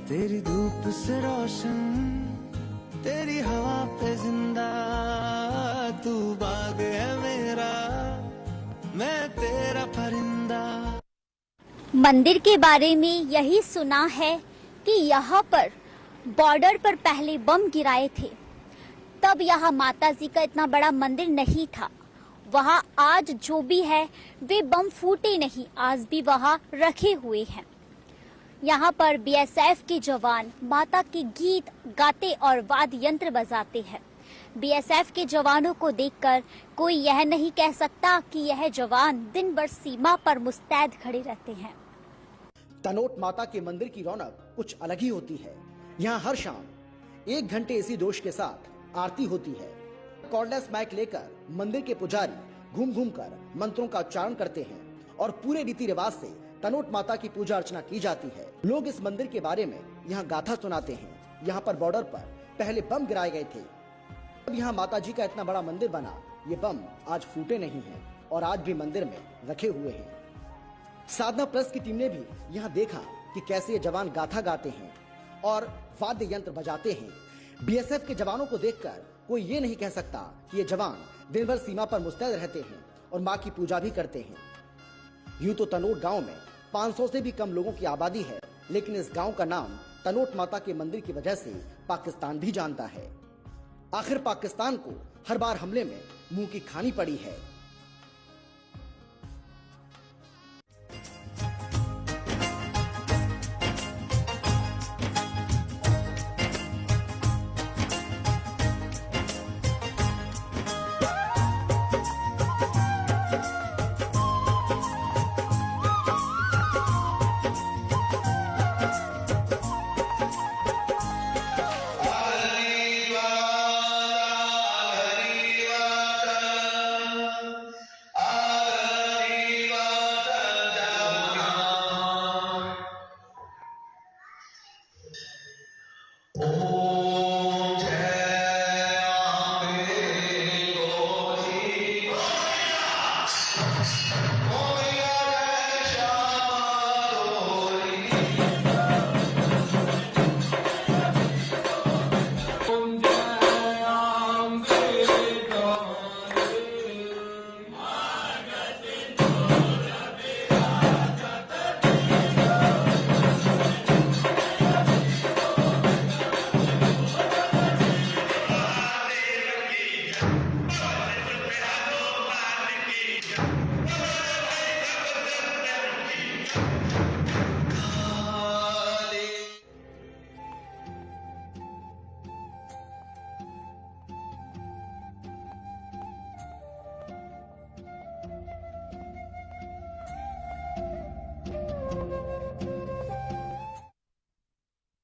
तेरी धूप से रोशन तेरी हवा पे जिंदा तू बाग है मेरा मैं तेरा परिंदा। मंदिर के बारे में यही सुना है कि यहाँ पर बॉर्डर पर पहले बम गिराए थे, तब यहाँ माता जी का इतना बड़ा मंदिर नहीं था। वहाँ आज जो भी है वे बम फूटे नहीं, आज भी वहाँ रखे हुए हैं। यहाँ पर बीएसएफ के जवान माता के गीत गाते और वाद्य यंत्र बजाते हैं। बीएसएफ के जवानों को देखकर कोई यह नहीं कह सकता कि यह जवान दिन भर सीमा पर मुस्तैद खड़े रहते हैं। तनोट माता के मंदिर की रौनक कुछ अलग ही होती है। यहाँ हर शाम 1 घंटे इसी जोश के साथ आरती होती है। कॉर्डलेस माइक लेकर मंदिर के पुजारी घूम घूम कर मंत्रों का उच्चारण करते हैं और पूरे रीति रिवाज से तनोट माता की पूजा अर्चना की जाती है। लोग इस मंदिर के बारे में यहाँ गाथा सुनाते हैं। यहाँ पर बॉर्डर पर पहले बम गिराए गए थे, अब यहाँ माता जी का इतना बड़ा मंदिर बना, ये बम आज फूटे नहीं हैं और आज भी मंदिर में रखे हुए हैं। साधना प्लस की टीम ने भी यहाँ देखा कि कैसे ये जवान गाथा गाते हैं और वाद्य यंत्र बजाते हैं। बीएसएफ के जवानों को देखकर कोई ये नहीं कह सकता कि ये जवान दिन भर सीमा पर मुस्तैद रहते हैं और मां की पूजा भी करते हैं। यूं तो तनोट गांव में 500 से भी कम लोगों की आबादी है, लेकिन इस गांव का नाम तनोट माता के मंदिर की वजह से पाकिस्तान भी जानता है। आखिर पाकिस्तान को हर बार हमले में मुंह की खानी पड़ी है।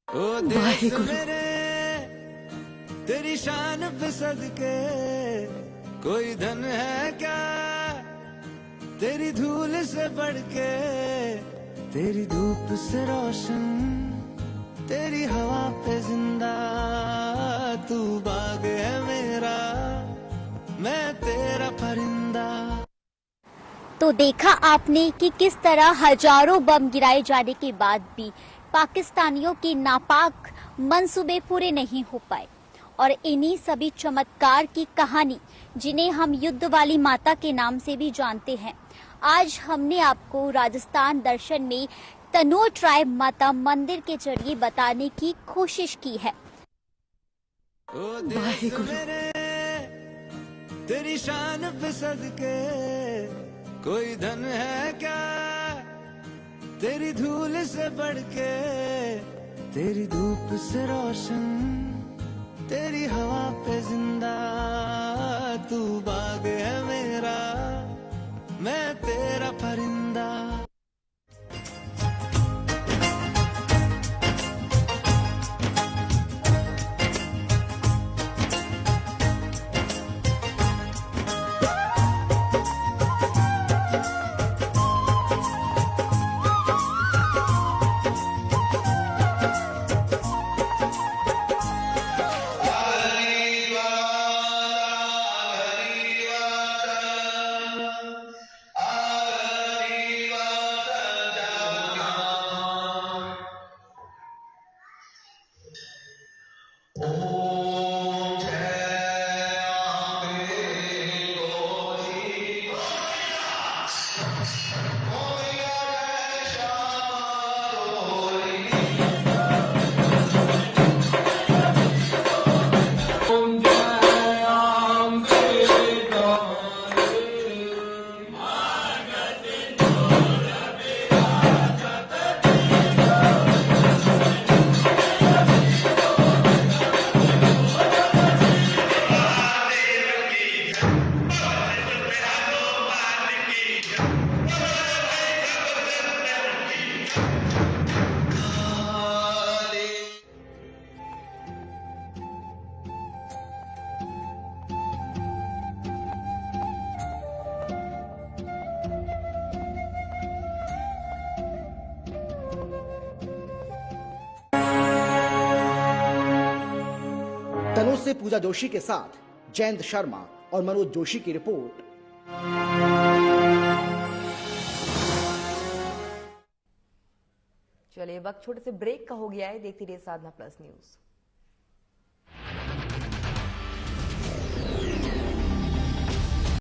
ओ देश मेरे तेरी शान पे सदके कोई धन है क्या तेरी धूल से बढ़ के, तेरी धूप से रोशन, तेरी हवा पे जिंदा, तू बाग है मेरा, मैं तेरा परिंदा। तो देखा आपने कि किस तरह हजारों बम गिराए जाने के बाद भी पाकिस्तानियों के नापाक मंसूबे पूरे नहीं हो पाए, और इन्हीं सभी चमत्कार की कहानी जिन्हें हम युद्ध वाली माता के नाम से भी जानते हैं, आज हमने आपको राजस्थान दर्शन में तनोट राय माता मंदिर के जरिए बताने की कोशिश की है। ओ देश मेरे तेरी शान पे सदके कोई धन है क्या तेरी धूल से बढ़ के, तेरी धूप से रोशन, तेरी हवा पे जिंदा, तू बाग है मेरा, मैं तेरा परिंदा। तनोट से पूजा जोशी के साथ जयंत शर्मा और मनोज जोशी की रिपोर्ट। चलिए वक्त छोटे से ब्रेक का हो गया है, देखती रहिए साधना प्लस न्यूज।